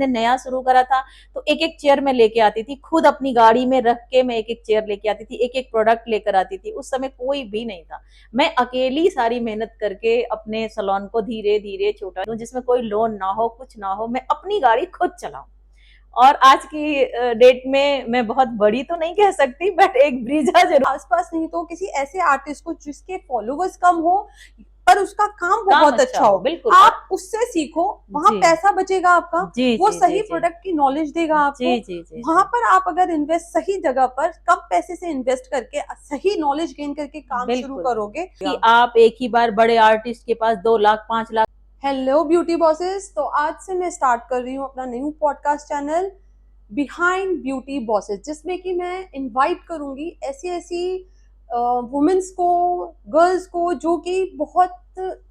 हमने नया शुरू करा था तो एक एक चेयर में लेके आती थी, खुद अपनी गाड़ी में रख के मैं एक एक चेयर लेके आती थी, एक एक प्रोडक्ट लेकर आती थी। उस समय कोई भी नहीं था, मैं अकेली सारी मेहनत करके अपने सलोन को धीरे धीरे छोटा, जिसमें कोई लोन ना हो, कुछ ना हो, मैं अपनी गाड़ी खुद चलाऊं। और आज की डेट में मैं बहुत बड़ी तो नहीं कह सकती, बट एक ब्रिजा जरूर। आसपास नहीं तो किसी ऐसे आर्टिस्ट को जिसके फॉलोवर्स कम हो पर उसका काम बहुत अच्छा हो, बिल्कुल। आप उससे सीखो, वहां जी पैसा बचेगा आपका, जी वो जी जी सही जी प्रोडक्ट की नॉलेज देगा आपको। जी जी जी वहां जी पर आप अगर इन्वेस्ट सही जगह पर कम पैसे से इन्वेस्ट करके सही नॉलेज गेन करके काम शुरू बिल्कुल करोगे कि आप एक ही बार बड़े आर्टिस्ट के पास 2 lakh 5 lakh. Hello beauty bosses, तो आज से मैं स्टार्ट कर रही हूँ अपना new podcast channel behind beauty bosses, जिसमें कि मैं इनवाइट करूंगी ऐसी ऐसी वुमेन्स को, गर्ल्स को जो कि बहुत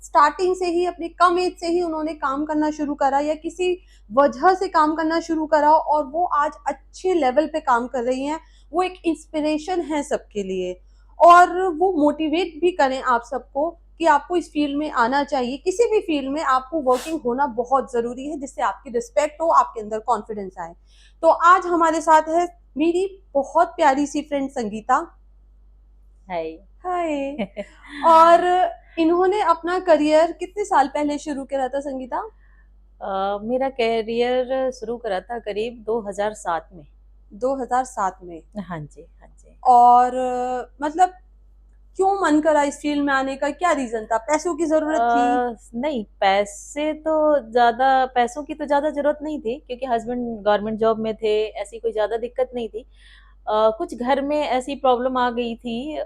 स्टार्टिंग से ही अपनी कम एज से ही उन्होंने काम करना शुरू करा या किसी वजह से काम करना शुरू करा और वो आज अच्छे लेवल पे काम कर रही हैं। वो एक इंस्पिरेशन है सबके लिए और वो मोटिवेट भी करें आप सबको कि आपको इस फील्ड में आना चाहिए। किसी भी फील्ड में आपको वर्किंग होना बहुत जरूरी है, जिससे आपकी रिस्पेक्ट हो, आपके अंदर कॉन्फिडेंस आए। तो आज हमारे साथ है मेरी बहुत प्यारी सी फ्रेंड संगीता। है। हाय। और इन्होंने अपना करियर कितने साल पहले शुरू करा था संगीता? मेरा कैरियर शुरू करा था करीब 2007 में। 2007 में। हाँ जी, हाँ जी। और मतलब क्यों मन करा इस फील्ड में आने का, क्या रीजन था? पैसों की जरूरत थी? नहीं, पैसों की तो ज्यादा जरूरत नहीं थी, क्योंकि हस्बैंड गवर्नमेंट जॉब में थे, ऐसी कोई ज्यादा दिक्कत नहीं थी। कुछ घर में ऐसी प्रॉब्लम आ गई थी।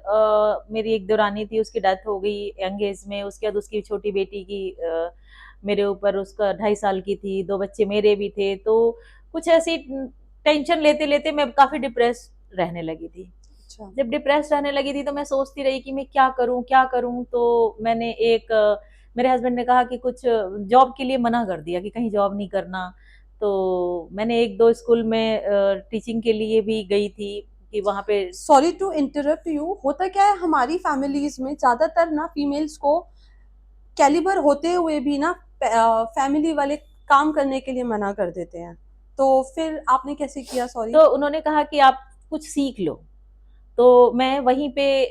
मेरी एक देवरानी थी, उसकी डेथ हो गई यंग एज में। उसके बाद उसकी छोटी बेटी की मेरे ऊपर, उसका 2.5 साल की थी, 2 बच्चे मेरे भी थे, तो कुछ ऐसी टेंशन लेते लेते मैं काफी डिप्रेस रहने लगी थी। अच्छा। जब डिप्रेस रहने लगी थी तो मैं सोचती रही कि मैं क्या करूं क्या करूं। तो मैंने मेरे हस्बैंड ने कहा कि कुछ जॉब के लिए मना कर दिया कि कहीं जॉब नहीं करना। तो मैंने 1-2 स्कूल में टीचिंग के लिए भी गई थी कि वहां पे। सॉरी टू इंटरप्ट यू, होता क्या है हमारी फैमिलीज में ज्यादातर ना फीमेल्स को कैलिबर होते हुए भी ना फैमिली वाले काम करने के लिए मना कर देते हैं। तो फिर आपने कैसे किया? सॉरी। तो उन्होंने कहा कि आप कुछ सीख लो। तो मैं वहीं पे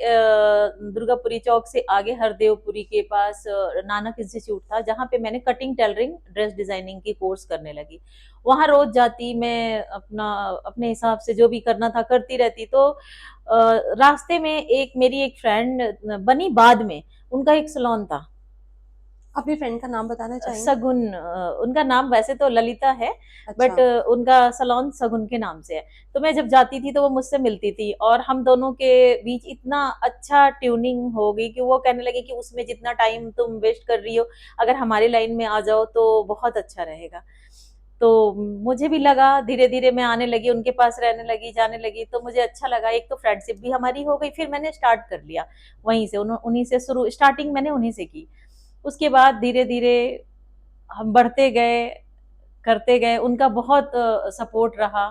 दुर्गापुरी चौक से आगे हरदेवपुरी के पास नानक इंस्टीट्यूट था, जहाँ पे मैंने कटिंग टेलरिंग ड्रेस डिजाइनिंग की कोर्स करने लगी। वहां रोज जाती मैं, अपना अपने हिसाब से जो भी करना था करती रहती। तो रास्ते में मेरी एक फ्रेंड बनी बाद में, उनका एक सलोन था। अपनी फ्रेंड का नाम बताना चाहेंगे? सगुन, उनका नाम वैसे तो ललिता है, अच्छा। बट उनका सलोन सगुन के नाम से है। तो मैं जब जाती थी तो वो मुझसे मिलती थी, और हम दोनों के बीच इतना अच्छा ट्यूनिंग हो गई कि वो कहने लगी कि उसमें जितना टाइम तुम वेस्ट कर रही हो, अगर हमारी लाइन में आ जाओ तो बहुत अच्छा रहेगा। तो मुझे भी लगा, धीरे धीरे मैं आने लगी, उनके पास रहने लगी, जाने लगी, तो मुझे अच्छा लगा। एक तो फ्रेंडशिप भी हमारी हो गई, फिर मैंने स्टार्ट कर लिया वहीं से, उन्हीं से शुरू, स्टार्टिंग मैंने उन्हीं से की। उसके बाद धीरे धीरे हम बढ़ते गए, करते गए, उनका बहुत सपोर्ट रहा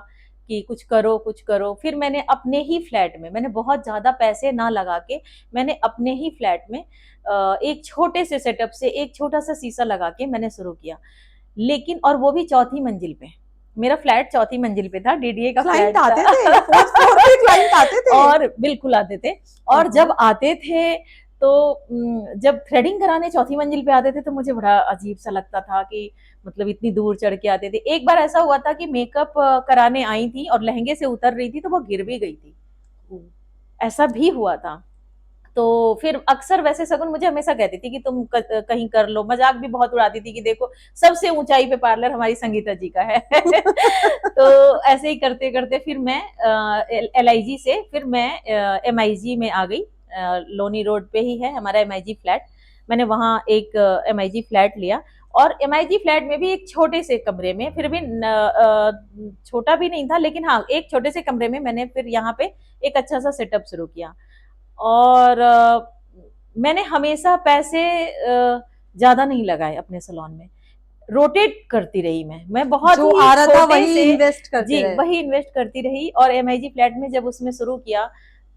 कि कुछ करो कुछ करो। फिर मैंने अपने ही फ्लैट में, मैंने बहुत ज्यादा पैसे ना लगा के, मैंने अपने ही फ्लैट में एक छोटे से सेटअप से एक छोटा सा शीशा लगा के मैंने शुरू किया। लेकिन और वो भी चौथी मंजिल पे, मेरा फ्लैट चौथी मंजिल पे था, डीडीए का क्लाइंट फ्लैट आते थे? फोर्थ था। फ्लोर पे क्लाइंट आते थे? और बिल्कुल आते थे। और हाँ। जब आते थे तो जब थ्रेडिंग कराने चौथी मंजिल पे आते थे तो मुझे बड़ा अजीब सा लगता था कि मतलब इतनी दूर चढ़ के आते थे। एक बार ऐसा हुआ था कि मेकअप कराने आई थी और लहंगे से उतर रही थी तो वो गिर भी गई थी, ऐसा भी हुआ था। तो फिर अक्सर वैसे सगुन मुझे हमेशा कहती थी कि तुम कहीं कर लो, मजाक भी बहुत उड़ाती थी कि देखो सबसे ऊंचाई पे पार्लर हमारी संगीता जी का है। तो ऐसे ही करते करते फिर मैं LIG से फिर मैं MIG में आ गई। लोनी रोड पे ही है हमारा MIG फ्लैट। मैंने वहां एक MIG फ्लैट लिया, और MIG फ्लैट में भी एक छोटे से कमरे में, फिर भी छोटा भी नहीं था, लेकिन हाँ एक छोटे से कमरे में मैंने फिर यहाँ पे एक अच्छा सा सेटअप शुरू किया। और मैंने हमेशा पैसे ज्यादा नहीं लगाए अपने सलोन में, रोटेट करती रही। मैं बहुत जो ही आ रहा था छोटे वही से, इन्वेस्ट करते जी रहे। वही इन्वेस्ट करती रही। और MIG फ्लैट में जब उसमें शुरू किया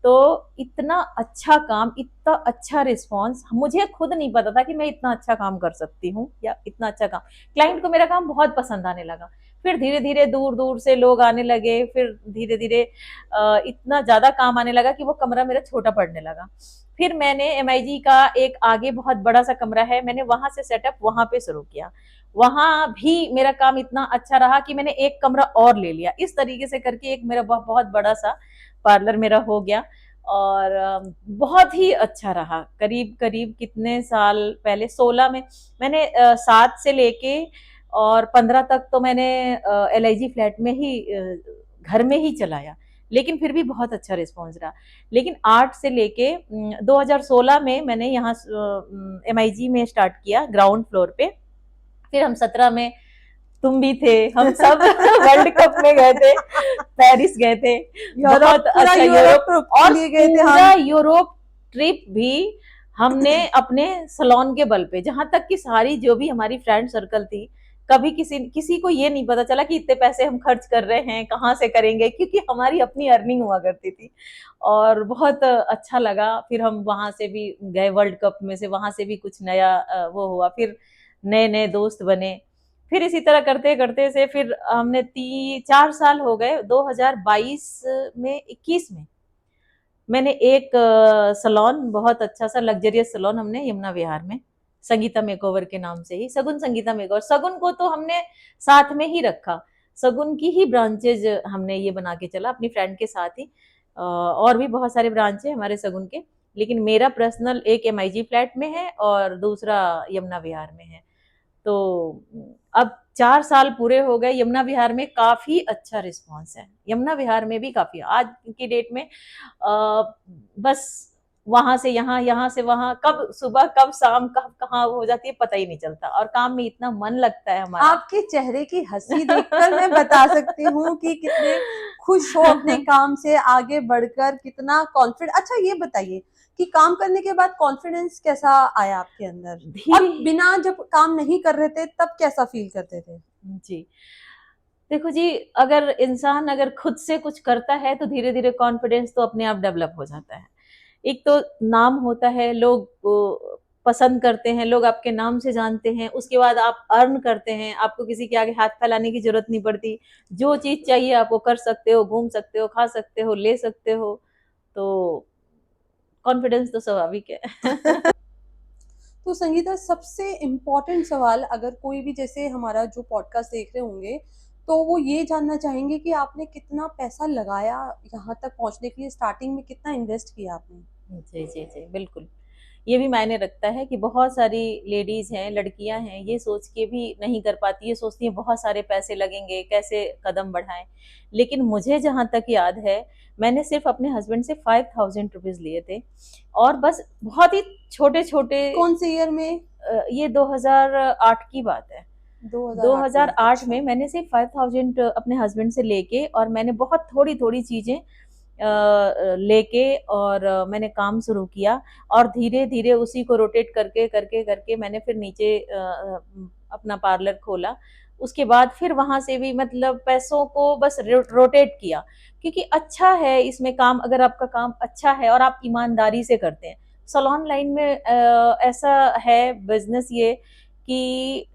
तो इतना अच्छा काम, इतना अच्छा रिस्पांस, मुझे खुद नहीं पता था कि मैं इतना अच्छा काम कर सकती हूँ या इतना अच्छा काम। क्लाइंट को मेरा काम बहुत पसंद आने लगा। फिर धीरे धीरे दूर दूर से लोग आने लगे, फिर धीरे धीरे इतना ज्यादा काम आने लगा कि वो कमरा मेरा छोटा पड़ने लगा। फिर मैंने MIG का एक आगे बहुत बड़ा सा कमरा है, मैंने वहां से सेटअप वहां पे शुरू किया। वहां भी मेरा काम इतना अच्छा रहा कि मैंने एक कमरा और ले लिया। इस तरीके से करके एक मेरा बहुत बड़ा सा पार्लर मेरा हो गया, और बहुत ही अच्छा रहा। करीब करीब कितने साल पहले, 16 में मैंने 7 से लेके और 15 तक तो मैंने LIG फ्लैट में ही घर में ही चलाया, लेकिन फिर भी बहुत अच्छा रिस्पॉन्स रहा। लेकिन 8 से लेके 2016 में मैंने यहाँ MIG में स्टार्ट किया ग्राउंड फ्लोर पे। फिर हम 17 में, तुम भी थे, हम सब वर्ल्ड कप में गए थे, पेरिस गए थे, बहुत अच्छा यूरोप, और पूरा यूरोप ट्रिप भी हमने अपने सलोन के बल पे, जहां तक कि सारी जो भी हमारी फ्रेंड सर्कल थी, कभी किसी को ये नहीं पता चला कि इतने पैसे हम खर्च कर रहे हैं, कहाँ से करेंगे, क्योंकि हमारी अपनी अर्निंग हुआ करती थी। और बहुत अच्छा लगा। फिर हम वहां से भी गए वर्ल्ड कप में से, वहां से भी कुछ नया वो हुआ, फिर नए नए दोस्त बने। फिर इसी तरह करते करते से फिर हमने 4 साल हो गए। 2022 में 21 में मैंने एक सलोन, बहुत अच्छा सा लग्जरियस सलोन हमने यमुना विहार में, संगीता मेकओवर के नाम से ही, सगुन संगीता मेकओवर। सगुन को तो हमने साथ में ही रखा, सगुन की ही ब्रांचेज हमने ये बना के चला अपनी फ्रेंड के साथ ही। और भी बहुत सारे ब्रांच है हमारे सगुन के, लेकिन मेरा पर्सनल एक MIG फ्लैट में है और दूसरा यमुना विहार में है। तो अब 4 साल पूरे हो गए। यमुना विहार में काफी अच्छा रिस्पांस है, यमुना विहार में भी काफी आज की डेट में बस वहां से यहाँ, यहाँ से वहां, कब सुबह कब शाम कब कहाँ हो जाती है पता ही नहीं चलता, और काम में इतना मन लगता है हमारा। आपके चेहरे की हंसी देखकर मैं बता सकती हूँ कि कितने खुश हो अपने काम से आगे बढ़कर, कितना कॉन्फिडेंट। अच्छा ये बताइए कि काम करने के बाद कॉन्फिडेंस कैसा आया आपके अंदर, और बिना जब काम नहीं कर रहे थे तब कैसा फील करते थे? जी देखो जी, अगर इंसान अगर खुद से कुछ करता है तो धीरे धीरे कॉन्फिडेंस तो अपने आप डेवलप हो जाता है। एक तो नाम होता है, लोग पसंद करते हैं, लोग आपके नाम से जानते हैं, उसके बाद आप अर्न करते हैं, आपको किसी के आगे हाथ फैलाने की जरूरत नहीं पड़ती। जो चीज चाहिए आप वो कर सकते हो, घूम सकते हो, खा सकते हो, ले सकते हो। तो कॉन्फिडेंस तो स्वाभाविक है। तो संगीता, सबसे इम्पोर्टेंट सवाल, अगर कोई भी जैसे हमारा जो पॉडकास्ट देख रहे होंगे तो वो ये जानना चाहेंगे कि आपने कितना पैसा लगाया यहाँ तक पहुँचने के लिए, स्टार्टिंग में कितना इन्वेस्ट किया आपने? जी जी जी बिल्कुल, ये भी मायने रखता है कि बहुत सारी लेडीज हैं, लड़कियां हैं, ये सोच के भी नहीं कर पाती, ये सोचती हैं बहुत सारे पैसे लगेंगे, कैसे कदम बढ़ाएं। लेकिन मुझे जहां तक याद है, मैंने सिर्फ अपने हस्बैंड से 5000 रुपीज लिए थे, और बस बहुत ही छोटे छोटे। कौन से ईयर में? ये 2008 की बात है। 2008 में मैंने सिर्फ 5000 अपने हस्बैंड से लेके, और मैंने बहुत थोड़ी थोड़ी चीजें लेके, और मैंने काम शुरू किया, और धीरे धीरे उसी को रोटेट करके करके करके मैंने फिर नीचे अपना पार्लर खोला। उसके बाद फिर वहां से भी मतलब पैसों को बस रोटेट किया, क्योंकि अच्छा है इसमें काम, अगर आपका काम अच्छा है और आप ईमानदारी से करते हैं। सलोन लाइन में ऐसा है बिजनेस ये कि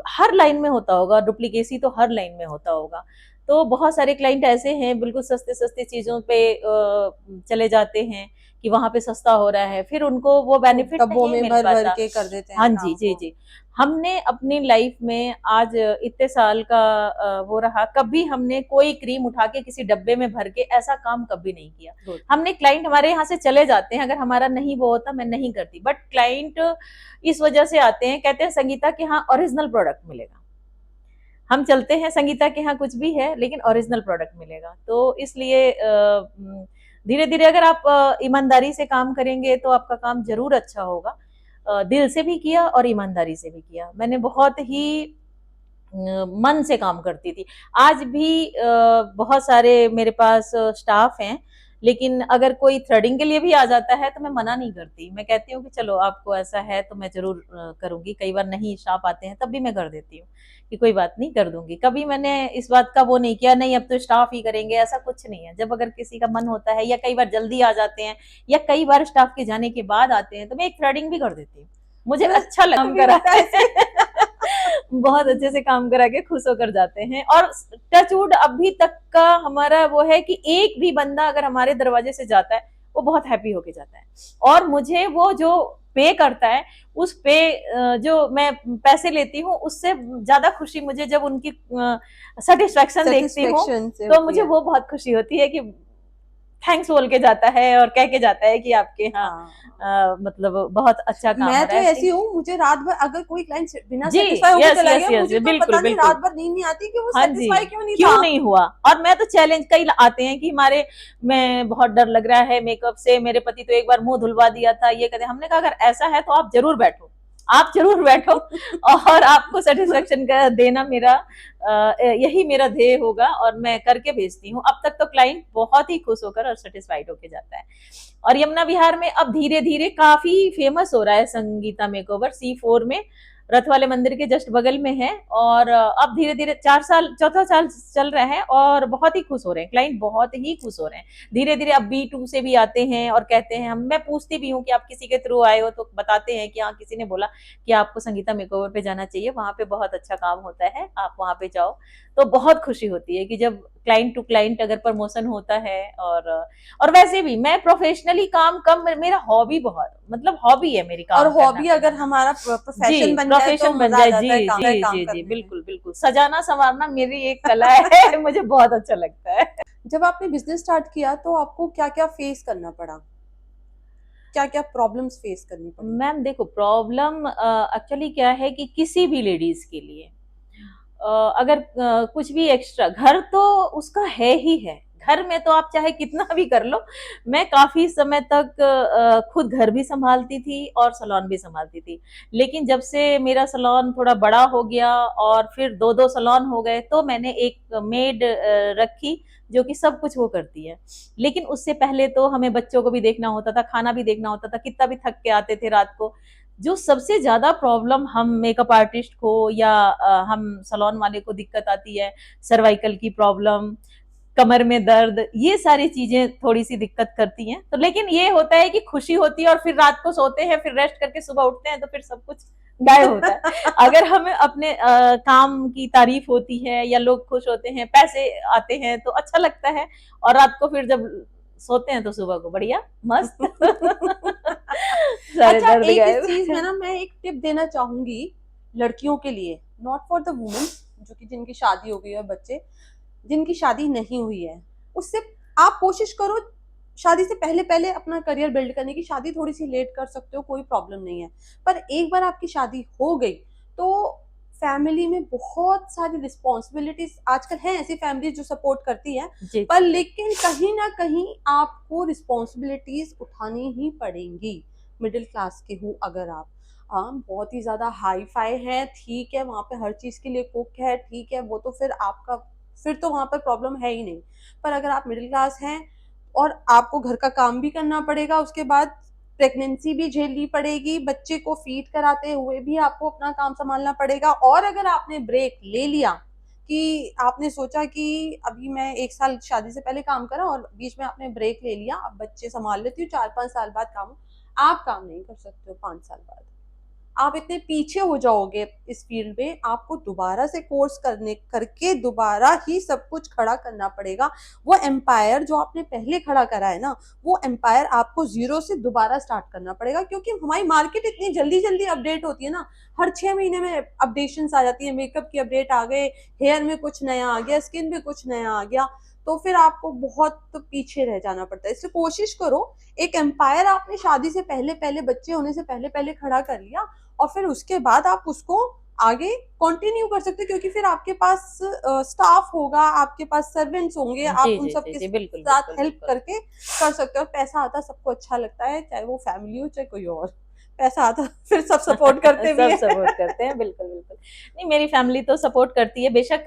हर लाइन में होता होगा, डुप्लीकेसी तो हर लाइन में होता होगा। तो बहुत सारे क्लाइंट ऐसे हैं बिल्कुल सस्ते सस्ते चीजों पे चले जाते हैं कि वहां पे सस्ता हो रहा है, फिर उनको वो बेनिफिट नहीं मिल पाता। के कर देते हैं। हाँ जी जी जी। हमने अपनी लाइफ में आज इतने साल का वो रहा, कभी हमने कोई क्रीम उठा के किसी डब्बे में भर के ऐसा काम कभी नहीं किया। हमने, क्लाइंट हमारे यहाँ से चले जाते हैं, अगर हमारा नहीं वो होता मैं नहीं करती, बट क्लाइंट इस वजह से आते हैं, कहते हैं संगीता के यहाँ ओरिजिनल प्रोडक्ट मिलेगा। हम चलते हैं संगीता के यहाँ कुछ भी है लेकिन ओरिजिनल प्रोडक्ट मिलेगा। तो इसलिए धीरे धीरे अगर आप ईमानदारी से काम करेंगे तो आपका काम जरूर अच्छा होगा। दिल से भी किया और ईमानदारी से भी किया। मैंने बहुत ही मन से काम करती थी। आज भी बहुत सारे मेरे पास स्टाफ हैं, लेकिन अगर कोई थ्रेडिंग के लिए भी आ जाता है तो मैं मना नहीं करती। मैं कहती हूँ कि चलो आपको ऐसा है तो मैं जरूर करूंगी। कई बार नहीं स्टाफ आते हैं तब भी मैं कर देती हूँ कि कोई बात नहीं, कर दूंगी। कभी मैंने इस बात का वो नहीं किया नहीं अब तो स्टाफ ही करेंगे, ऐसा कुछ नहीं है। जब अगर किसी का मन होता है, या कई बार जल्दी आ जाते हैं, या कई बार स्टाफ के जाने के बाद आते हैं, तो मैं एक थ्रेडिंग भी कर देती हूँ। मुझे अच्छा लगता है बहुत अच्छे से काम करा के खुश होकर जाते हैं। और टचवुड अभी तक का हमारा वो है कि एक भी बंदा अगर हमारे दरवाजे से जाता है वो बहुत हैप्पी होके जाता है। और मुझे वो जो पे करता है उस पे जो मैं पैसे लेती हूँ उससे ज्यादा खुशी मुझे जब उनकी सेटिस्फेक्शन देखती हूँ, सेटिस्फेक्शन से तो होती मुझे है। वो बहुत खुशी होती है कि थैंक्स बोल के जाता है और कह के जाता है कि आपके यहाँ हाँ, मतलब बहुत अच्छा काम हो मैं रहा तो है ऐसी ऐसे। हूँ, मुझे रात भर अगर कोई क्लाइंट बिना जी, सेटिस्फाई होकर यस चला यस गया, यस, मुझे तो बिल्कुल पता नहीं बिल्कुल। रात भर नींद नहीं आती कि वो हाँ जी, सेटिस्फाई क्यों नहीं क्यों था। नहीं हुआ। और मैं तो चैलेंज कई आते हैं कि हमारे में बहुत डर लग रहा है मेकअप से, मेरे पति तो एक बार मुंह धुलवा दिया था, ये कहते। हमने कहा अगर ऐसा है तो आप जरूर बैठो, आप जरूर बैठो, और आपको सेटिस्फेक्शन का देना मेरा यही मेरा ध्येय होगा, और मैं करके भेजती हूँ। अब तक तो क्लाइंट बहुत ही खुश होकर और सेटिस्फाइड होकर जाता है। और यमुना विहार में अब धीरे धीरे काफी फेमस हो रहा है संगीता मेकओवर, C4 में, रथ वाले मंदिर के जस्ट बगल में है। और अब धीरे धीरे 4 साल, चौथा साल चल रहा है और बहुत ही खुश हो रहे हैं क्लाइंट, बहुत ही खुश हो रहे हैं। धीरे धीरे अब B2 से भी आते हैं और कहते हैं, हम मैं पूछती भी हूँ कि आप किसी के थ्रू आए हो, तो बताते हैं कि हाँ किसी ने बोला कि आपको संगीता मेकओवर पे जाना चाहिए, वहां पे बहुत अच्छा काम होता है, आप वहां पे जाओ। तो बहुत खुशी होती है कि जब क्लाइंट टू क्लाइंट अगर प्रमोशन होता है। और वैसे भी मैं प्रोफेशनली काम कम, मेरा हॉबी बहुत, मतलब हॉबी है मेरी और काम करना हॉबी अगर बनाना। हमारा जी, प्रोफेशन बन जाए तो प्रोफेशन बन मजा आ जाए। जी जाता है जी काम जी जी, करने में। बिल्कुल बिल्कुल। सजाना संवारना मेरी एक कला है, मुझे बहुत अच्छा लगता है। जब आपने बिजनेस स्टार्ट किया तो आपको क्या क्या फेस करना पड़ा, क्या क्या प्रॉब्लम्स फेस करनी पड़ी? मैम देखो, प्रॉब्लम एक्चुअली क्या है कि किसी भी लेडीज के लिए अगर कुछ भी एक्स्ट्रा, घर तो उसका है ही है, घर में तो आप चाहे कितना भी कर लो। मैं काफी समय तक खुद घर भी संभालती थी और सलोन भी संभालती थी। लेकिन जब से मेरा सलोन थोड़ा बड़ा हो गया और फिर दो दो सलोन हो गए, तो मैंने एक मेड रखी जो कि सब कुछ वो करती है। लेकिन उससे पहले तो हमें बच्चों को भी देखना होता था, खाना भी देखना होता था, कितना भी थक के आते थे रात को। जो सबसे ज्यादा प्रॉब्लम हम मेकअप आर्टिस्ट को या हम सलोन वाले को दिक्कत आती है, सर्वाइकल की प्रॉब्लम, कमर में दर्द, ये सारी चीजें थोड़ी सी दिक्कत करती हैं। तो लेकिन ये होता है कि खुशी होती है और फिर रात को सोते हैं, फिर रेस्ट करके सुबह उठते हैं तो फिर सब कुछ गायब होता है। अगर हमें अपने काम की तारीफ होती है या लोग खुश होते हैं, पैसे आते हैं, तो अच्छा लगता है। और रात को फिर जब सोते हैं तो सुबह को बढ़िया मस्त सारे अच्छा, दर्द एक इस चीज में गायब। ना मैं एक टिप देना चाहूंगी लड़कियों के लिए, नॉट फॉर द वुमेन जो कि जिनकी शादी हो गई है, बच्चे जिनकी शादी नहीं हुई है, उससे आप कोशिश करो शादी से पहले पहले अपना करियर बिल्ड करने की। शादी थोड़ी सी लेट कर सकते हो, कोई प्रॉब्लम नहीं है, पर एक बार आपकी शादी हो गई तो फैमिली में बहुत सारी रिस्पॉन्सिबिलिटीज आजकल हैं, ऐसी फैमिली जो सपोर्ट करती है, जी पर जी लेकिन कहीं ना कहीं आपको रिस्पॉन्सिबिलिटीज उठानी ही पड़ेंगी। मिडिल क्लास के हो अगर आप, हाँ बहुत ही ज्यादा हाई फाई है, ठीक है, वहां पे हर चीज के लिए कुक है, ठीक है, वो तो फिर आपका, फिर तो वहां पर प्रॉब्लम है ही नहीं। पर अगर आप मिडिल क्लास हैं और आपको घर का काम भी करना पड़ेगा, उसके बाद प्रेगनेंसी भी झेलनी पड़ेगी, बच्चे को फीड कराते हुए भी आपको अपना काम संभालना पड़ेगा, और अगर आपने ब्रेक ले लिया कि आपने सोचा कि अभी मैं 1 साल शादी से पहले काम करा और बीच में आपने ब्रेक ले लिया, अब बच्चे संभाल लेती हूँ, 4-5 साल बाद काम, आप काम नहीं कर सकते हो 5 साल बाद। आप इतने पीछे हो जाओगे इस फील्ड में, आपको दोबारा से कोर्स करने करके दोबारा ही सब कुछ खड़ा करना पड़ेगा। वो एम्पायर जो आपने पहले खड़ा करा है ना, वो एम्पायर आपको जीरो से दोबारा स्टार्ट करना पड़ेगा, क्योंकि हमारी मार्केट इतनी जल्दी जल्दी अपडेट होती है ना, हर 6 महीने में अपडेशन आ जाती है, मेकअप की अपडेट आ गए, हेयर में कुछ नया आ गया, स्किन में कुछ नया आ गया, तो फिर आपको बहुत पीछे रह जाना पड़ता है। इसलिए कोशिश करो, एक एम्पायर आपने शादी से पहले पहले, बच्चे होने से पहले पहले खड़ा कर लिया, और फिर उसके बाद आप उसको आगे कंटिन्यू कर सकते हो, क्योंकि फिर आपके पास स्टाफ होगा, आपके पास सर्वेंट्स होंगे, जी आप उन जी सब जी के जी, बिल्कुल साथ बिल्कुल हेल्प बिल्कुल। करके कर सकते हो। पैसा आता सबको अच्छा लगता है, चाहे वो फैमिली हो चाहे कोई और, पैसा आता फिर सब सपोर्ट करते भी सब है। सपोर्ट करते हैं, बिल्कुल बिल्कुल। नहीं, मेरी फैमिली तो सपोर्ट करती है बेशक।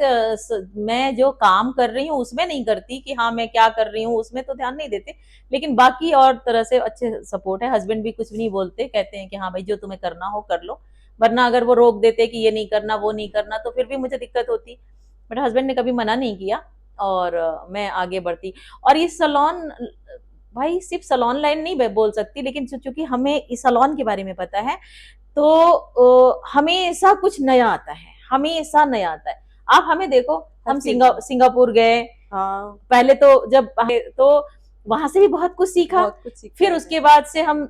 मैं जो काम कर रही हूँ उसमें नहीं करती कि हाँ मैं क्या कर रही हूँ, उसमें तो ध्यान नहीं देते। लेकिन बाकी और तरह से अच्छे सपोर्ट है। हस्बैंड भी कुछ नहीं बोलते, कहते हैं कि हाँ भाई जो तुम्हें करना हो कर लो। वरना अगर वो रोक देते कि ये नहीं करना वो नहीं करना, तो फिर भी मुझे दिक्कत होती। बट हस्बैंड ने कभी मना नहीं किया और मैं आगे बढ़ती। और ये सलोन, भाई सिर्फ सलोन लाइन नहीं बोल सकती, लेकिन चूंकि हमें इस सलोन के बारे में पता है, तो हमेशा कुछ नया आता है, हमेशा नया आता है। आप हमें देखो, हम सिंगापुर गए, हाँ, पहले तो जब तो वहां से भी बहुत कुछ सीखा। बहुत कुछ सीखते फिर हैं। उसके बाद से हम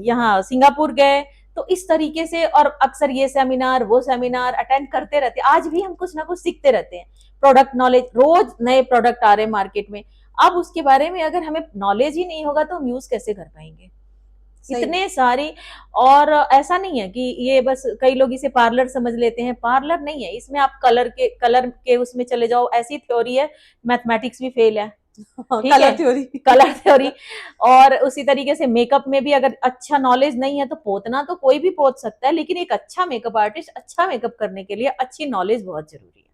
यहाँ सिंगापुर गए, तो इस तरीके से, और अक्सर ये सेमिनार वो सेमिनार अटेंड करते रहते हैं। आज भी हम कुछ ना कुछ सीखते रहते हैं। प्रोडक्ट नॉलेज, रोज नए प्रोडक्ट आ रहे हैं मार्केट में। अब उसके बारे में अगर हमें नॉलेज ही नहीं होगा तो हम यूज कैसे कर पाएंगे? सही इतने सारी। और ऐसा नहीं है कि ये बस, कई लोग इसे पार्लर समझ लेते हैं, पार्लर नहीं है। इसमें आप कलर के उसमें चले जाओ, ऐसी थ्योरी है, मैथमेटिक्स भी फेल है, ठीक है, कलर थ्योरी। Colour theory. और उसी तरीके से मेकअप में भी अगर अच्छा नॉलेज नहीं है तो पोतना तो कोई भी पोत सकता है, लेकिन एक अच्छा मेकअप आर्टिस्ट अच्छा मेकअप करने के लिए अच्छी नॉलेज बहुत जरूरी है।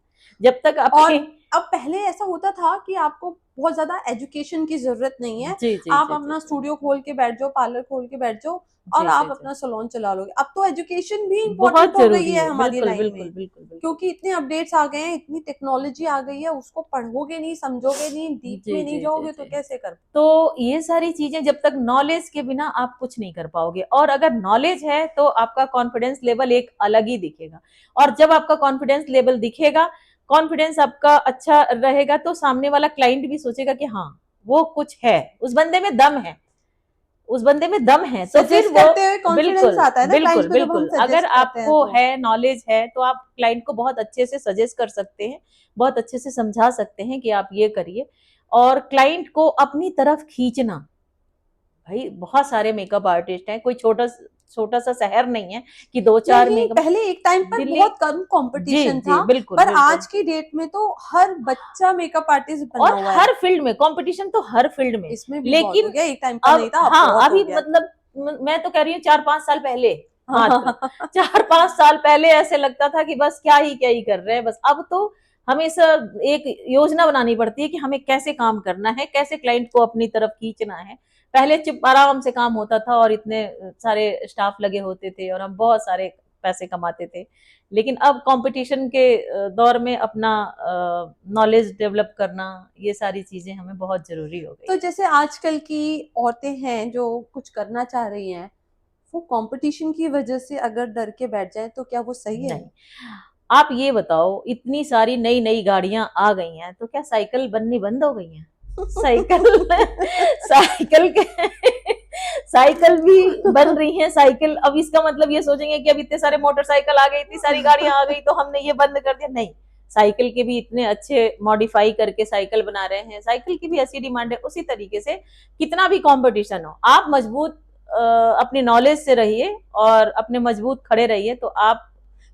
जब तक और आपके, अब पहले ऐसा होता था कि आपको बहुत ज्यादा एजुकेशन की जरूरत नहीं है, जी जी आप जी अपना जी स्टूडियो खोल के बैठ जाओ, पार्लर खोल के बैठ जाओ और जी जी आप जी, अपना सैलून चला लोगे। अब तो एजुकेशन भी इम्पोर्टेंट बहुत हो गई जरूरी है है, हमारी बिल्कुल लाइफ बिल्कुल में, बिल्कुल बिल्कुल। क्योंकि इतने अपडेट्स आ गए हैं, इतनी टेक्नोलॉजी आ गई है, उसको पढ़ोगे नहीं, समझोगे नहीं, डीप जी में नहीं जी जी जाओगे तो जी। कैसे कर। तो ये सारी चीजें, जब तक नॉलेज के बिना आप कुछ नहीं कर पाओगे। और अगर नॉलेज है तो आपका कॉन्फिडेंस लेवल एक अलग ही दिखेगा। और जब आपका कॉन्फिडेंस लेवल दिखेगा, कॉन्फिडेंस आपका अच्छा रहेगा, तो सामने वाला क्लाइंट भी सोचेगा कि हाँ, वो कुछ है, उस बंदे में दम है, उस बंदे में दम है, तो फिर सजेस्ट वो, करते हुए कॉन्फिडेंस बिल्कुल आता है ना क्लाइंट्स बिल्कुल को, जब हम बिल्कुल, अगर सजेस्ट करते हैं आपको तो। है, नॉलेज है, तो आप क्लाइंट को बहुत अच्छे से सजेस्ट कर सकते हैं, बहुत अच्छे से समझा सकते हैं कि आप ये करिए। और क्लाइंट को अपनी तरफ खींचना, भाई बहुत सारे मेकअप आर्टिस्ट हैं, कोई छोटा छोटा सा शहर नहीं है कि दो चार नहीं, मेकअप। पहले एक टाइम पर दिल्ली, बहुत कम जी कंपटीशन जी था, बिल्कुल पर बिल्कुल। आज की डेट में तो हर बच्चा मेकअप आर्टिस्ट बना और हुआ है। हर फील्ड में कंपटीशन, तो हर फील्ड में। इसमें भी बहुत हो लेकिन गया, एक टाइम पर अब, नहीं था, अब हाँ, बहुत हो अभी गया। मतलब मैं तो कह रही हूँ 4-5 साल पहले, मात्र हाँ, 4-5 साल पहले ऐसे लगता था कि बस क्या ही कर रहे हैं बस। अब तो हमेशा एक योजना बनानी पड़ती है कि हमें कैसे काम करना है, कैसे क्लाइंट को अपनी तरफ खींचना है। पहले चुप आराम से काम होता था और इतने सारे स्टाफ लगे होते थे और हम बहुत सारे पैसे कमाते थे। लेकिन अब कंपटीशन के दौर में अपना नॉलेज डेवलप करना, ये सारी चीजें हमें बहुत जरूरी हो गई तो है। जैसे आजकल की औरतें हैं जो कुछ करना चाह रही हैं, वो कंपटीशन की वजह से अगर डर के बैठ जाए तो क्या वो सही है? नहीं, आप ये बताओ, इतनी सारी नई नई गाड़ियां आ गई हैं, तो क्या साइकिल बननी बंद हो गई हैं? साइकिल साइकिल के साइकिल भी बन रही है। साइकिल, अब इसका मतलब ये सोचेंगे कि अब इतने सारे मोटरसाइकिल आ गए, इतनी सारी गाड़ियां आ गई तो हमने ये बंद कर दिया, नहीं। साइकिल के भी इतने अच्छे मॉडिफाई करके साइकिल बना रहे हैं, साइकिल की भी ऐसी डिमांड है। उसी तरीके से कितना भी कंपटीशन हो, आप मजबूत अपनी नॉलेज से रहिए और अपने मजबूत खड़े रहिए, तो आप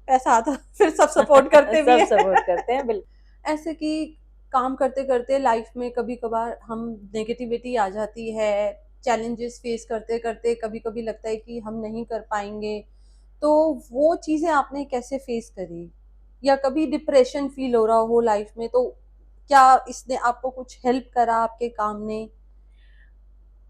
पैसा आता फिर सब सपोर्ट करते भी सब है। सपोर्ट करते हैं, बिल्कुल। ऐसे कि काम करते करते लाइफ में कभी कभार हम नेगेटिविटी आ जाती है, चैलेंजेस फेस करते करते कभी कभी लगता है कि हम नहीं कर पाएंगे, तो वो चीज़ें आपने कैसे फेस करी? या कभी डिप्रेशन फील हो रहा हो लाइफ में, तो क्या इसने आपको कुछ हेल्प करा, आपके काम ने?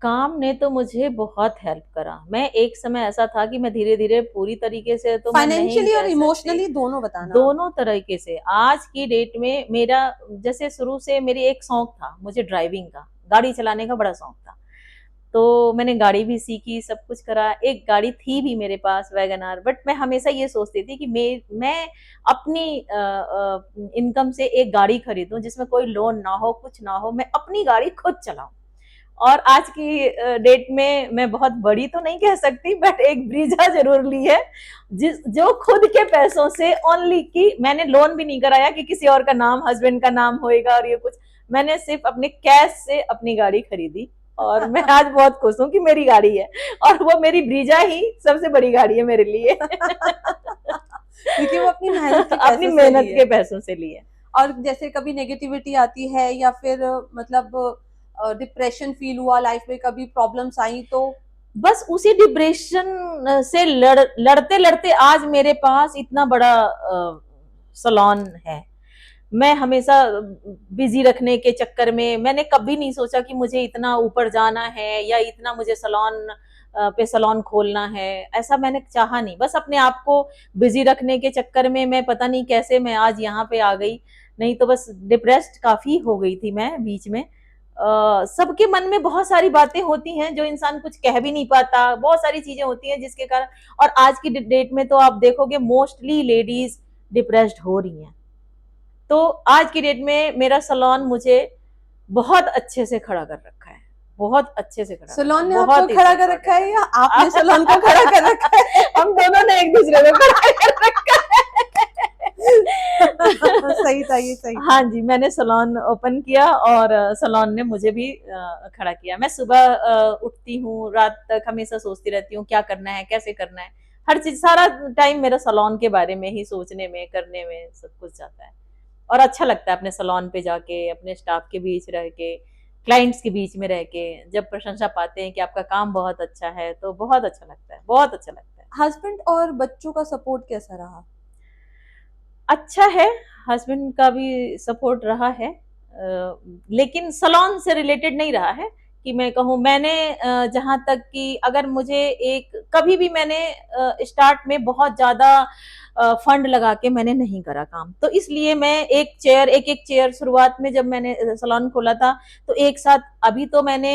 काम ने तो मुझे बहुत हेल्प करा। मैं, एक समय ऐसा था कि मैं धीरे धीरे, पूरी तरीके से तो मैं नहीं फाइनेंशियली और कह सकती, इमोशनली दोनों बताना आप। दोनों तरीके से। आज की डेट में मेरा, जैसे शुरू से मेरी एक शौक था, मुझे ड्राइविंग का, गाड़ी चलाने का बड़ा शौक था। तो मैंने गाड़ी भी सीखी, सब कुछ करा। एक गाड़ी थी भी मेरे पास, वैगन आर। बट मैं हमेशा ये सोचती थी कि मैं अपनी इनकम से एक गाड़ी खरीदूं जिसमें कोई लोन ना हो, कुछ ना हो, मैं अपनी गाड़ी खुद चलाऊं। और आज की डेट में मैं बहुत बड़ी तो नहीं कह सकती, बट एक ब्रीजा जरूर ली है, जो खुद के पैसों से, ओनली, की मैंने लोन भी नहीं कराया कि किसी और का नाम, हस्बैंड का नाम होएगा और ये कुछ। मैंने सिर्फ अपने कैश से अपनी गाड़ी खरीदी, और मैं आज बहुत खुश हूँ कि मेरी गाड़ी है, और वो मेरी ब्रीजा ही सबसे बड़ी गाड़ी है मेरे लिए। क्योंकि वो अपनी मेहनत के अपनी पैसों से मेहनत ली के है। पैसों से ली है। और जैसे कभी नेगेटिविटी आती है या फिर मतलब डिप्रेशन फील हुआ लाइफ में, कभी प्रॉब्लम्स आई तो? बस उसी डिप्रेशन से लड़ते लड़ते आज मेरे पास इतना बड़ा सलोन है। मैं हमेशा बिजी रखने के चक्कर में मैंने कभी नहीं सोचा कि मुझे इतना ऊपर जाना है या इतना मुझे सलोन पे सलोन खोलना है। ऐसा मैंने चाहा नहीं, बस अपने आप को बिजी रखने के चक्कर में मैं पता नहीं कैसे मैं आज यहाँ पे आ गई। नहीं तो बस डिप्रेस्ड काफी हो गई थी मैं बीच में। सबके मन में बहुत सारी बातें होती हैं जो इंसान कुछ कह भी नहीं पाता, बहुत सारी चीजें होती हैं जिसके कारण, और आज की डेट में तो आप देखोगे मोस्टली लेडीज डिप्रेस्ड हो रही हैं। तो आज की डेट में मेरा सलोन मुझे बहुत अच्छे से खड़ा कर रखा है, बहुत अच्छे से खड़ा सलोन ने बहुत आपको ही खड़ा कर रखा है या आपने सलोन को खड़ा कर रखा है? हम दोनों ने एक दूसरे को खड़ा कर रखा है। सही था, ये सही था। हाँ जी, मैंने सलोन ओपन किया और सलोन ने मुझे भी खड़ा किया। मैं सुबह उठती हूँ, रात तक हमेशा सोचती रहती हूँ क्या करना है, कैसे करना है, हर चीज, सारा टाइम मेरा सलोन के बारे में ही सोचने में, करने में सब कुछ जाता है। और अच्छा लगता है अपने सलोन पे जाके, अपने स्टाफ के बीच रह के, क्लाइंट्स के बीच में रह के, जब प्रशंसा पाते हैं कि आपका काम बहुत अच्छा है, तो बहुत अच्छा लगता है, बहुत अच्छा लगता है। हस्बैंड और बच्चों का सपोर्ट कैसा रहा? अच्छा है, हस्बैंड का भी सपोर्ट रहा है, लेकिन सलोन से रिलेटेड नहीं रहा है कि मैं कहूँ। मैंने जहां तक कि अगर मुझे एक कभी भी मैंने स्टार्ट में बहुत ज्यादा फंड लगा के मैंने नहीं करा काम, तो इसलिए मैं एक एक चेयर शुरुआत में जब मैंने सलोन खोला था, तो एक साथ, अभी तो मैंने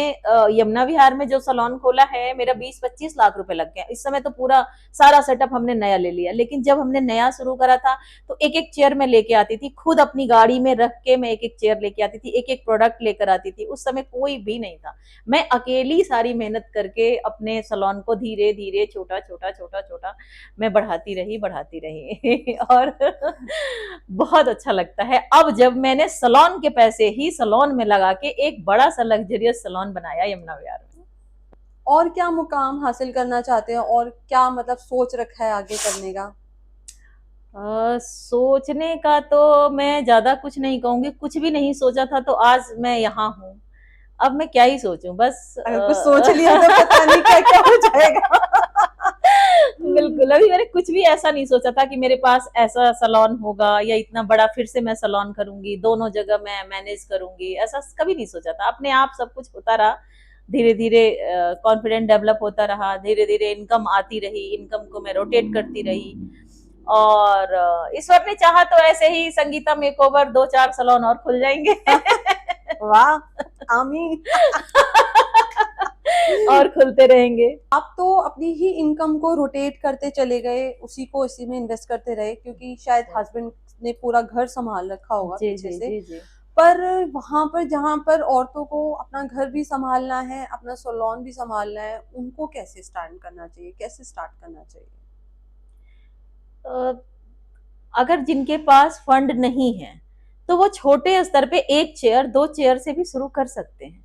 यमुना विहार में जो सलोन खोला है मेरा 20-25 लाख रुपए लग गया। इस समय तो पूरा सारा सेटअप हमने नया ले लिया, लेकिन जब हमने नया शुरू करा था तो एक एक चेयर मैं लेके आती थी, खुद अपनी गाड़ी में रख के मैं एक एक चेयर लेके आती थी, एक एक प्रोडक्ट लेकर आती थी। उस समय कोई भी नहीं था, मैं अकेली सारी मेहनत करके अपने सलोन को धीरे धीरे छोटा छोटा छोटा छोटा मैं बढ़ाती रही और बहुत अच्छा लगता है। अब जब मैंने सलोन के पैसे ही सलोन में लगा के एक बड़ा सा लग्जरियस सलोन बनाया यमुना विहार में। और क्या मुकाम हासिल करना चाहते हैं और क्या मतलब सोच रखा है आगे करने का? सोचने का तो मैं ज्यादा कुछ नहीं कहूंगी, कुछ भी नहीं सोचा था तो आज मैं यहाँ हूँ। अब मैं क्या ही सोचूं, बस अगर कुछ सोच लिया तो पता नहीं क्या क्या हो जाएगा। बिल्कुल, अभी मैंने कुछ भी ऐसा नहीं सोचा था कि मेरे पास ऐसा सलोन होगा या इतना बड़ा फिर से मैं सलोन करूंगी, दोनों जगह मैं मैनेज करूंगी, ऐसा कभी नहीं सोचा था। अपने आप सब कुछ होता रहा, धीरे धीरे कॉन्फिडेंस डेवलप होता रहा, धीरे धीरे इनकम आती रही, इनकम को मैं रोटेट करती रही, और ईश्वर ने चाहा तो ऐसे ही संगीता मेकओवर 2-4 सलोन और खुल जाएंगे। वाह, आमीन। और खुलते रहेंगे। आप तो अपनी ही इनकम को रोटेट करते चले गए, उसी को इसी में इन्वेस्ट करते रहे, क्योंकि शायद हस्बैंड ने पूरा घर संभाल रखा होगा जी पीछे जी से। जी जी। पर वहां पर जहां पर औरतों को अपना घर भी संभालना है, अपना सैलून भी संभालना है, उनको कैसे स्टार्ट करना चाहिए, कैसे स्टार्ट करना चाहिए? अगर जिनके पास फंड नहीं है तो वो छोटे स्तर पे 1 चेयर 2 चेयर से भी शुरू कर सकते हैं।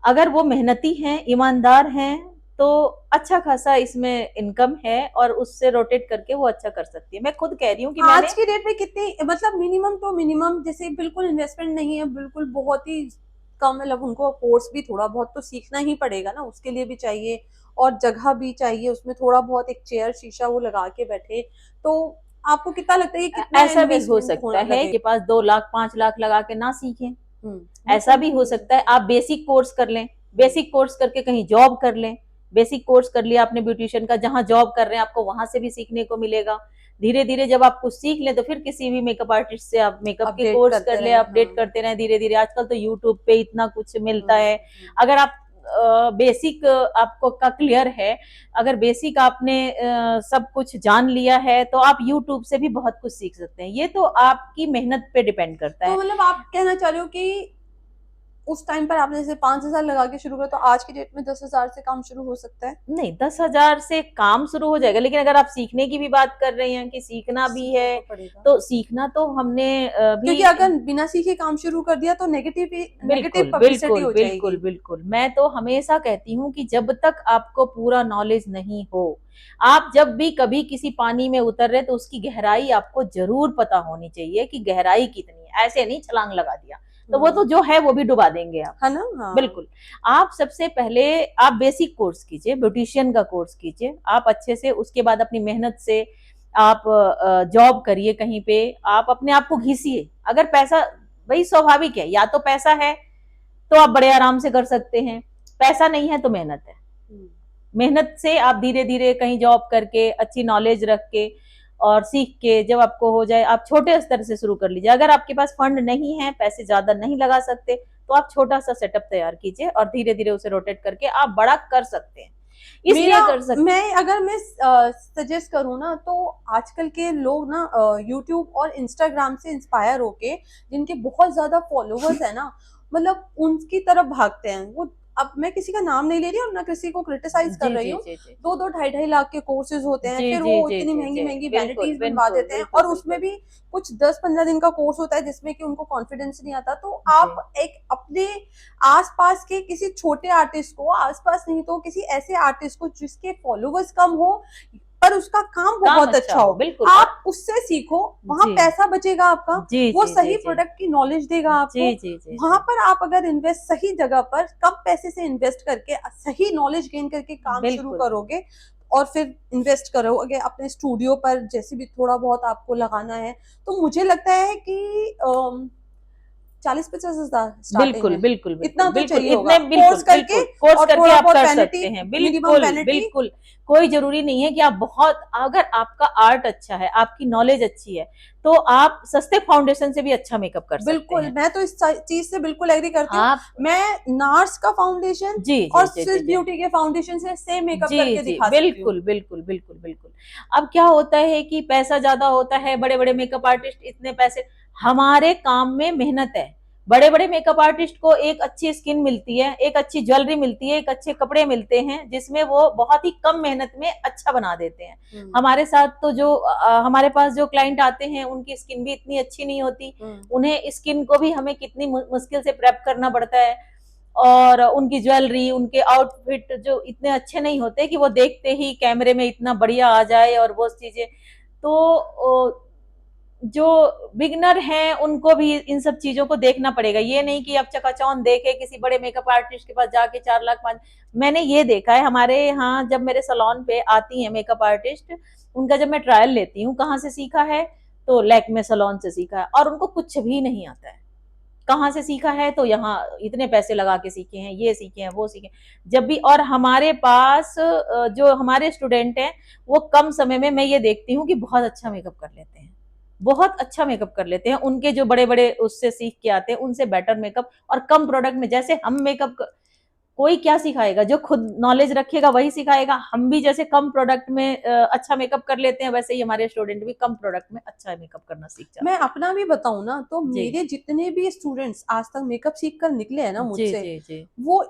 अगर वो मेहनती हैं, ईमानदार हैं, तो अच्छा खासा इसमें इनकम है और उससे रोटेट करके वो अच्छा कर सकती है। मैं खुद कह रही हूँ कि आज मैंने की डेट में कितनी, मतलब मिनिमम तो मिनिमम, जैसे बिल्कुल इन्वेस्टमेंट नहीं है, बिल्कुल बहुत ही कम, मतलब उनको कोर्स भी थोड़ा बहुत तो सीखना ही पड़ेगा ना, उसके लिए भी चाहिए और जगह भी चाहिए, उसमें थोड़ा बहुत एक चेयर शीशा वो लगा के बैठे, तो आपको कितना लगता है कि कितना ऐसा भी हो इन्वेस्टमेंट सकता होना है लगे? कि पास 2 लाख 5 लाख लगा के ना सीखें, ऐसा बिल्कुल। भी हो सकता है। आप बेसिक कोर्स कर लें, बेसिक कोर्स करके कहीं जॉब कर लें, बेसिक कोर्स कर लिया आपने ब्यूटिशियन का, जहां जॉब कर रहे हैं आपको वहां से भी सीखने को मिलेगा। धीरे धीरे जब आप कुछ सीख लें तो फिर किसी भी मेकअप आर्टिस्ट से आप मेकअप के अपडेट कोर्स करते कर ले, रहें, अपडेट हाँ। करते रहें धीरे धीरे। आजकल तो यूट्यूब पे इतना कुछ मिलता हम्म, है। अगर आप बेसिक आपको का क्लियर है, अगर बेसिक आपने सब कुछ जान लिया है, तो आप यूट्यूब से भी बहुत कुछ सीख सकते हैं। ये तो आपकी मेहनत पे डिपेंड करता तो है। मतलब आप कहना चाह रहे हो कि उस टाइम पर आपने जैसे 5,000 लगा के शुरू किया, तो आज की डेट में 10,000 से काम शुरू हो सकता है? नहीं, 10,000 से काम शुरू हो जाएगा, लेकिन अगर आप सीखने की भी बात कर रहे हैं कि सीखना भी सीखना है, तो पड़ेगा, तो सीखना तो हमने क्योंकि भी। अगर बिना सीखे काम शुरू कर दिया तो नेगेटिव बिल्कुल पब्लिसिटी बिल्कुल हो बिल्कुल जाएगी। बिल्कुल, मैं तो हमेशा कहती हूँ कि जब तक आपको पूरा नॉलेज नहीं हो, आप जब भी कभी किसी पानी में उतर रहे तो उसकी गहराई आपको जरूर पता होनी चाहिए कि गहराई कितनी है। ऐसे नहीं छलांग लगा दिया तो वो तो जो है वो भी डुबा देंगे आप, है ना? हाँ। बिल्कुल। आप सबसे पहले आप बेसिक कोर्स कीजिए, ब्यूटिशियन का कोर्स कीजिए आप अच्छे से, उसके बाद अपनी मेहनत से आप जॉब करिए कहीं पे, आप अपने आप को घिसिए। अगर पैसा, वही स्वाभाविक है, या तो पैसा है तो आप बड़े आराम से कर सकते हैं, पैसा नहीं है तो मेहनत है। मेहनत से आप धीरे धीरे कहीं जॉब करके अच्छी नॉलेज रख के और सीख के जब आपको हो जाए, आप छोटे स्तर से शुरू कर लीजिए। अगर आपके पास फंड नहीं है, पैसे ज्यादा नहीं लगा सकते, तो आप छोटा सा सेटअप तैयार कीजिए और धीरे धीरे उसे रोटेट करके आप बड़ा कर सकते हैं, इसलिए कर सकते। मैं अगर मैं सजेस्ट करूँ ना, तो आजकल के लोग ना यूट्यूब और इंस्टाग्राम से इंस्पायर होके, जिनके बहुत ज्यादा फॉलोवर्स है ना, मतलब उनकी तरफ भागते हैं वो। अब मैं किसी का नाम नहीं ले रही और ना किसी को क्रिटिसाइज कर जी रही जी हूँ। जी जी 2-2 2.5 लाख के कोर्सेज होते हैं, जी फिर जी वो जी इतनी जी महंगी जी महंगी बिल्कुल वैनिटीज बनवा बिल्कुल देते हैं, बिल्कुल और उसमें बिल्कुल भी कुछ 10-15 दिन का कोर्स होता है जिसमें कि उनको कॉन्फिडेंस नहीं आता। तो जी आप एक अपने आसपास के किसी छोटे आर्टिस्ट को, आसपास नहीं तो किसी ऐसे आर्टिस्ट को जिसके फॉलोवर्स कम हो पर उसका काम काम बहुत अच्छा अच्छा हो हो, बिल्कुल। और आप उससे सीखो। वहां जी पैसा बचेगा आपका, जी वो जी जी सही जी प्रोडक्ट की नॉलेज देगा जी आपको। जी जी वहां जी पर आप अगर इन्वेस्ट सही जगह पर कम पैसे से इन्वेस्ट करके सही नॉलेज गेन करके काम शुरू बिल्कुल करोगे, और फिर इन्वेस्ट करोगे अपने स्टूडियो पर, जैसे भी थोड़ा बहुत आपको लगाना है, तो मुझे लगता है कि 40-50 हजार स्टार्टिंग बिल्कुल में बिल्कुल बिल्कुल इतना तो बिल्कुल चाहिए होगा, इतने बिल्कुल कोर्स करके बिल्कुल कोर्स और करके थोड़ा आप बहुत कर वैनिटी, सकते हैं, मिनिमम बिल्कुल वैनिटी। बिल्कुल। कोई जरूरी नहीं है कि आप बहुत, अगर आपका आर्ट अच्छा है, आपकी नॉलेज अच्छी है, तो आप सस्ते फाउंडेशन से भी अच्छा मेकअप कर सकते बिल्कुल, हैं। मैं तो इस चीज से बिल्कुल एग्री करती हूँ। आप मैं नार्स का फाउंडेशन जी और जी जी जी स्विस जी ब्यूटी के फाउंडेशन से सेम मेकअप जी करके जी दिखा सकती हूँ। बिल्कुल बिल्कुल बिल्कुल बिल्कुल। अब क्या होता है कि पैसा ज्यादा होता है, बड़े बड़े मेकअप आर्टिस्ट इतने पैसे, हमारे काम में मेहनत है। बड़े बड़े मेकअप आर्टिस्ट को एक अच्छी स्किन मिलती है, एक अच्छी ज्वेलरी मिलती है, एक अच्छे कपड़े मिलते हैं, जिसमें वो बहुत ही कम मेहनत में अच्छा बना देते हैं। हमारे साथ तो जो हमारे पास जो क्लाइंट आते हैं, उनकी स्किन भी इतनी अच्छी नहीं होती, उन्हें स्किन को भी हमें कितनी मुश्किल से प्रेप करना पड़ता है, और उनकी ज्वेलरी, उनके आउटफिट जो इतने अच्छे नहीं होते कि वो देखते ही कैमरे में इतना बढ़िया आ जाए और वो चीजें। तो जो बिगनर हैं उनको भी इन सब चीजों को देखना पड़ेगा। ये नहीं कि आप चकाचौंध देखे किसी बड़े मेकअप आर्टिस्ट के पास जाके 4 लाख 5। मैंने ये देखा है हमारे यहाँ, जब मेरे सलोन पे आती है मेकअप आर्टिस्ट, उनका जब मैं ट्रायल लेती हूँ कहाँ से सीखा है, तो लैक्मे सलोन से सीखा है, और उनको कुछ भी नहीं आता है। कहाँ से सीखा है, तो यहाँ इतने पैसे लगा के सीखे हैं, ये सीखे हैं, वो सीखे। जब भी, और हमारे पास जो हमारे स्टूडेंट हैं, वो कम समय में मैं ये देखती हूँ कि बहुत अच्छा मेकअप कर लेते हैं, बहुत अच्छा मेकअप कर लेते हैं। उनके जो बड़े बड़े उससे सीख के आते हैं, उनसे बेटर मेकअप और कम प्रोडक्ट में। जैसे हम मेकअप, कोई क्या सिखाएगा, जो खुद नॉलेज रखेगा वही सिखाएगा। हम भी जैसे कम प्रोडक्ट में अच्छा मेकअप कर लेते हैं, वैसे ही हमारे स्टूडेंट भी कम प्रोडक्ट में अच्छा मेकअप करना सीख जाते मैं हैं। अपना भी बताऊं ना, तो जी मेरे जितने भी स्टूडेंट्स आज तक मेकअप सीख कर निकले हैं ना जी मुझसे, जी जी वो,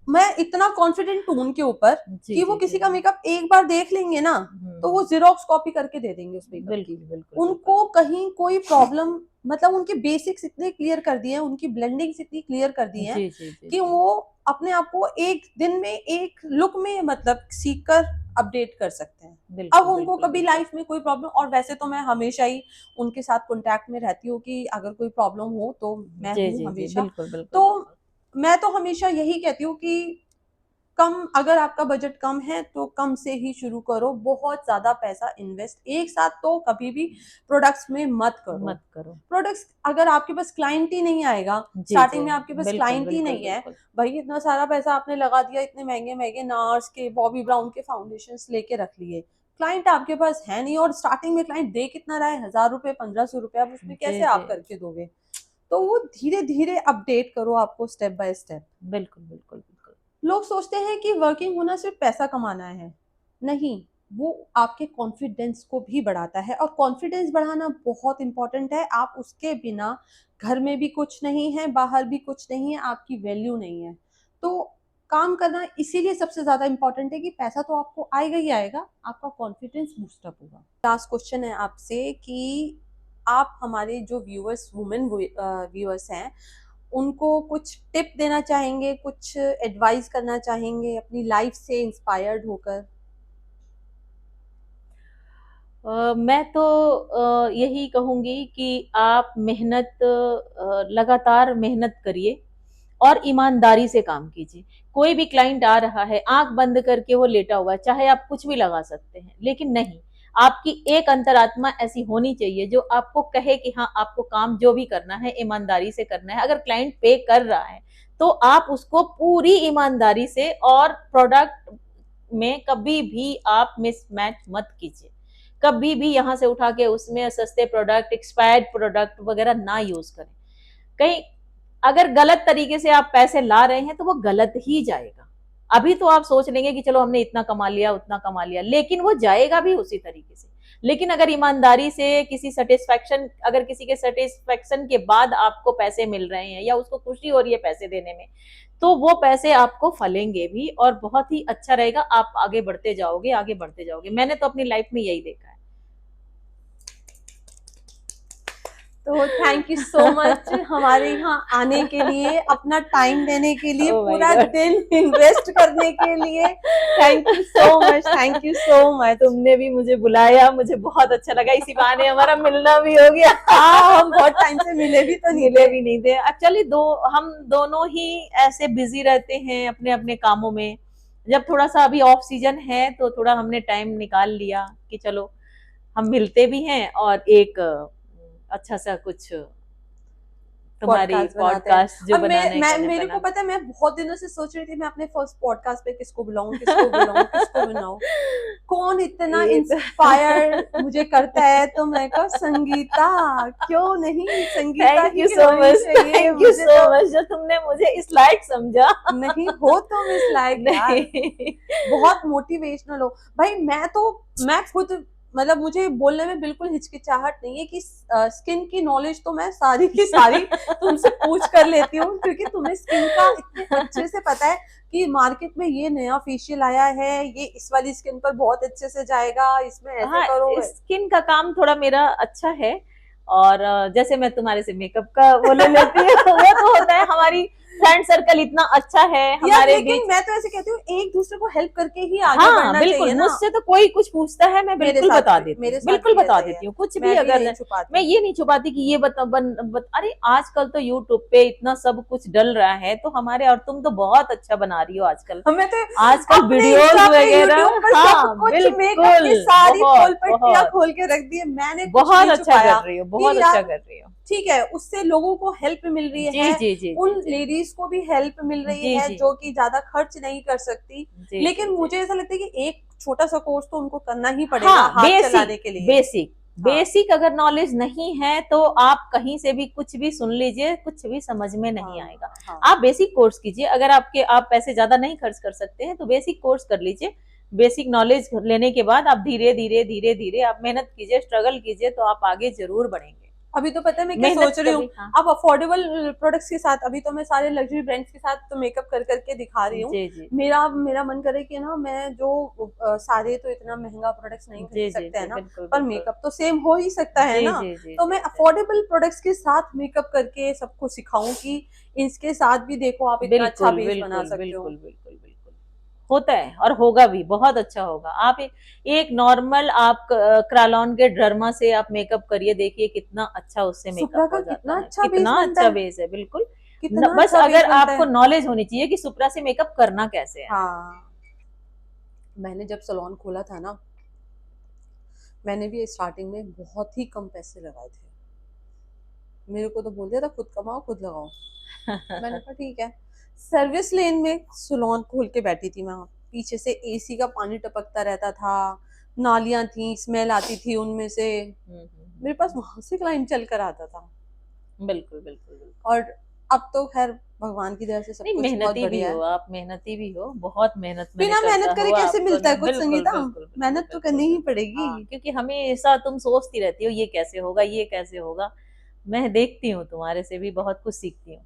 मैं इतना कॉन्फिडेंट हूं उनके ऊपर जी कि वो जी जी किसी का मेकअप एक बार देख लेंगे ना, तो वो जीरोक्स कॉपी करके दे देंगे उस मेकअप की। बिल्कुल बिल्कुल बिल्कुल उनको कहीं कोई प्रॉब्लम, मतलब उनके बेसिक्स इतने क्लियर कर दिए हैं, उनकी ब्लेंडिंग्स इतनी क्लियर कर दी हैं जी जी जी कि जी वो अपने आप को एक दिन में एक लुक में, मतलब सीख कर अपडेट कर सकते हैं। अब बिल्कुल उनको बिल्कुल कभी बिल्कुल लाइफ में कोई प्रॉब्लम, और वैसे तो मैं हमेशा ही उनके साथ कांटेक्ट में रहती हूँ कि अगर कोई प्रॉब्लम हो तो मैं जी हूँ जी जी हमेशा। बिल्कुल बिल्कुल तो बिल्कुल मैं तो हमेशा यही कहती हूँ कि कम, अगर आपका बजट कम है तो कम से ही शुरू करो, बहुत ज्यादा पैसा इन्वेस्ट एक साथ तो कभी भी प्रोडक्ट्स में मत करो। मत करो। प्रोडक्ट्स, अगर आपके पास क्लाइंट ही नहीं आएगा, जी जी स्टार्टिंग में आपके पास बिल्कुल क्लाइंट ही बिल्कुल नहीं है, बिल्कुल भाई इतना सारा पैसा आपने लगा दिया, इतने महंगे महंगे नार्स के, बॉबी ब्राउन के फाउंडेशन लेके रख लिए, क्लाइंट आपके पास है नहीं, और स्टार्टिंग में क्लाइंट दे कितना रहा है, 1000 रुपए 1500 रुपए, अब उसमें जी कैसे जी आप करके दोगे? तो वो धीरे धीरे अपडेट करो आपको, स्टेप बाय स्टेप। बिल्कुल बिल्कुल बिल्कुल लोग सोचते हैं कि वर्किंग होना सिर्फ पैसा कमाना है, नहीं, वो आपके कॉन्फिडेंस को भी बढ़ाता है, और कॉन्फिडेंस बढ़ाना बहुत इंपॉर्टेंट है। आप उसके बिना घर में भी कुछ नहीं है, बाहर भी कुछ नहीं है, आपकी वैल्यू नहीं है। तो काम करना इसीलिए सबसे ज्यादा इंपॉर्टेंट है कि पैसा तो आपको आएगा ही आएगा, आपका कॉन्फिडेंस बूस्टअप होगा। लास्ट क्वेश्चन है आपसे कि आप हमारे जो व्यूअर्स, वुमेन व्यूअर्स हैं, उनको कुछ टिप देना चाहेंगे, कुछ एडवाइस करना चाहेंगे अपनी लाइफ से इंस्पायर्ड होकर? मैं तो यही कहूंगी कि आप मेहनत, लगातार मेहनत करिए और ईमानदारी से काम कीजिए। कोई भी क्लाइंट आ रहा है, आंख बंद करके वो लेटा हुआ है, चाहे आप कुछ भी लगा सकते हैं, लेकिन नहीं, आपकी एक अंतरात्मा ऐसी होनी चाहिए जो आपको कहे कि हाँ, आपको काम जो भी करना है ईमानदारी से करना है। अगर क्लाइंट पे कर रहा है, तो आप उसको पूरी ईमानदारी से, और प्रोडक्ट में कभी भी आप मिसमैच मत कीजिए। कभी भी यहाँ से उठा के उसमें सस्ते प्रोडक्ट, एक्सपायर्ड प्रोडक्ट वगैरह ना यूज करें। कहीं अगर गलत तरीके से आप पैसे ला रहे हैं तो वो गलत ही जाएगा। अभी तो आप सोच लेंगे कि चलो हमने इतना कमा लिया उतना कमा लिया, लेकिन वो जाएगा भी उसी तरीके से। लेकिन अगर ईमानदारी से किसी सेटिस्फेक्शन, अगर किसी के सेटिस्फेक्शन के बाद आपको पैसे मिल रहे हैं या उसको खुशी हो रही है पैसे देने में, तो वो पैसे आपको फलेंगे भी और बहुत ही अच्छा रहेगा। आप आगे बढ़ते जाओगे, आगे बढ़ते जाओगे। मैंने तो अपनी लाइफ में यही देखा है। तो थैंक यू सो मच हमारे यहाँ आने के लिए, अपना टाइम देने के लिए, Oh my पूरा God. दिन इन्वेस्ट करने के लिए। Thank you so much, thank you so much. तुमने भी मुझे बुलाया, मुझे बहुत अच्छा लगा। इसी बहाने हमारा मिलना भी हो गया। हाँ, हम बहुत टाइम से मिले भी तो नहीं मिले थे। भी नहीं थे एक्चुअली। हम दोनों ही ऐसे बिजी रहते हैं अपने अपने कामों में। जब थोड़ा सा अभी ऑफ सीजन है तो थोड़ा हमने टाइम निकाल लिया कि चलो हम मिलते भी हैं और एक अच्छा सा कुछ तुम्हारी पॉडकास्ट बनाते हैं। पॉडकास्ट जो अब बनाने का मेरे को बना। पता है, मैं बहुत दिनों से सोच रही थी मैं अपने फर्स्ट पॉडकास्ट पे किसको बुलाऊं, किसको बुलाऊं, किसको बुलाऊं, कौन इतना ये तो- इंस्पायर मुझे करता है। तो मैं कहा संगीता, क्यों नहीं, संगीता थैंक ही यू क्यों सो होनी मच, चाहिए। थैंक यू मुझे सो तो मच जो तुमने मुझे इस लायक समझा। नहीं हो तुम इस लायक यार, नहीं, बहुत मोटिवेशनल हो भाई। मैं खुद मतलब मुझे बोलने में बिल्कुल हिचकिचाहट नहीं है कि स्किन की नॉलेज तो मैं सारी की सारी तुमसे पूछ कर लेती हूँ, क्योंकि तुम्हें स्किन का इतने अच्छे से पता है कि मार्केट में ये नया फेशियल आया है, ये इस वाली स्किन पर बहुत अच्छे से जाएगा, इसमें ऐसे हाँ, करो। स्किन का काम थोड़ा मेरा अच्छा है। और जैसे मैं तुम्हारे से मेकअप का वो ले लेती हूँ, वो तो होता है। हमारी फ्रेंड सर्कल इतना अच्छा है यार हमारे लेकिन बीच। मैं तो ऐसे कहती हूँ एक दूसरे को हेल्प करके ही आगे हाँ बढ़ना बिल्कुल, चाहिए ना। मुझसे तो कोई कुछ पूछता है मैं मेरे बिल्कुल साथ बता भी, देती मेरे हूँ, साथ बिल्कुल भी बता ऐसा ही है। देती हूँ। कुछ भी मैं भी अगर नहीं छुपाती। मैं ये नहीं छुपाती कि ये अरे आजकल तो यूट्यूब पे इतना सब कुछ डल रहा है, तो हमारे, और तुम तो बहुत अच्छा बना रही हो आजकल। हमें तो आजकल अपने वीडियोस इंस्टा पे वगैरह, यूट्यूब पर हाँ सब कुछ मेकअप बिल्कुल, की सारी बहुत खोल पट्टियां बहुत खोल के रख दी है। मैंने कुछ बहुत नहीं अच्छा छुपाया कर रही हो, कि बहुत अच्छा यार कर रही हो। ठीक है, उससे लोगों को हेल्प मिल रही जी है, जी जी जी उन जी लेडीज को भी हेल्प मिल रही जी है जी जो कि ज्यादा खर्च नहीं कर सकती। जी लेकिन जी जी। मुझे ऐसा लगता है कि एक छोटा सा कोर्स तो उनको करना ही पड़ेगा हाँ, हाथ बेसिक चलाने के लिए। बेसिक हाँ बेसिक अगर नॉलेज नहीं है तो आप कहीं से भी कुछ भी सुन लीजिए, कुछ भी समझ में हाँ नहीं आएगा। हाँ आप बेसिक कोर्स कीजिए। अगर आप पैसे ज्यादा नहीं खर्च कर सकते हैं तो बेसिक कोर्स कर लीजिए। बेसिक नॉलेज लेने के बाद आप धीरे धीरे धीरे धीरे आप मेहनत कीजिए, स्ट्रगल कीजिए, तो आप आगे जरूर बढ़ेंगे। अभी तो पता है मैं क्या मेहनत सोच रही हूँ, कभी, हाँ। अब अफोर्डेबल प्रोडक्ट्स के साथ अभी तो मैं सारे लग्जरी ब्रांड्स के साथ तो मेकअप कर करके दिखा रही हूँ। जी जी मेरा मेरा मन करे कि ना मैं जो सारे तो इतना महंगा प्रोडक्ट्स नहीं जी खरीद जी सकते हैं जी ना, बिल्कुल पर बिल्कुल। मेकअप तो सेम हो ही सकता है जी ना। जी जी तो जी मैं जी। अफोर्डेबल प्रोडक्ट्स के साथ मेकअप करके सबको सिखाऊं कि इसके साथ भी देखो आप इतना अच्छा बिल्कुल बेस बना बिल्कुल सकते हो। बिल्कुल बिल्कुल बिल्कुल होता है और होगा भी, बहुत अच्छा होगा। आप एक नॉर्मल आप क्रालॉन के डर्मा से आप मेकअप करिए, देखिए कितना अच्छा उससे सुप्रा मेकअप का हो जाता कितना है, अच्छा बेस कितना बनता अच्छा है, बेस है। बिल्कुल। कितना बस अच्छा बेस अगर बनता आपको है। नॉलेज होनी चाहिए कि सुप्रा से मेकअप करना कैसे है। हाँ, मैंने जब सलोन खोला था ना, मैंने भी स्टार्टिंग में बहुत ही कम पैसे लगाए थे। मेरे को तो बोल दिया था खुद कमाओ खुद लगाओ। मैंने कहा ठीक है। सर्विस लेन में सलोन खोल के बैठी थी मैं, पीछे से एसी का पानी टपकता रहता था, नालियां थी, स्मेल आती थी उनमें से, मेरे पास वहां से क्लाइंट चल कर आता था। बिल्कुल बिल्कुल बिल्कुल। और अब तो खैर भगवान की दया से सब नहीं, कुछ बहुत मेहनती भी बढ़िया हो है। आप, मेहनती भी हो, बहुत मेहनत मैंने बिना करता मेहनत करे हुआ कैसे आपको मिलता है कुछ बिल्कुल संगीता, बिल्कुल बिल्कुल मेहनत तो बिल्कुल करनी ही बिल्कुल। पड़ेगी। हाँ, क्योंकि हमेशा तुम सोचती रहती हो ये कैसे होगा, ये कैसे होगा। मैं देखती हूँ, तुम्हारे से भी बहुत कुछ सीखती हूँ।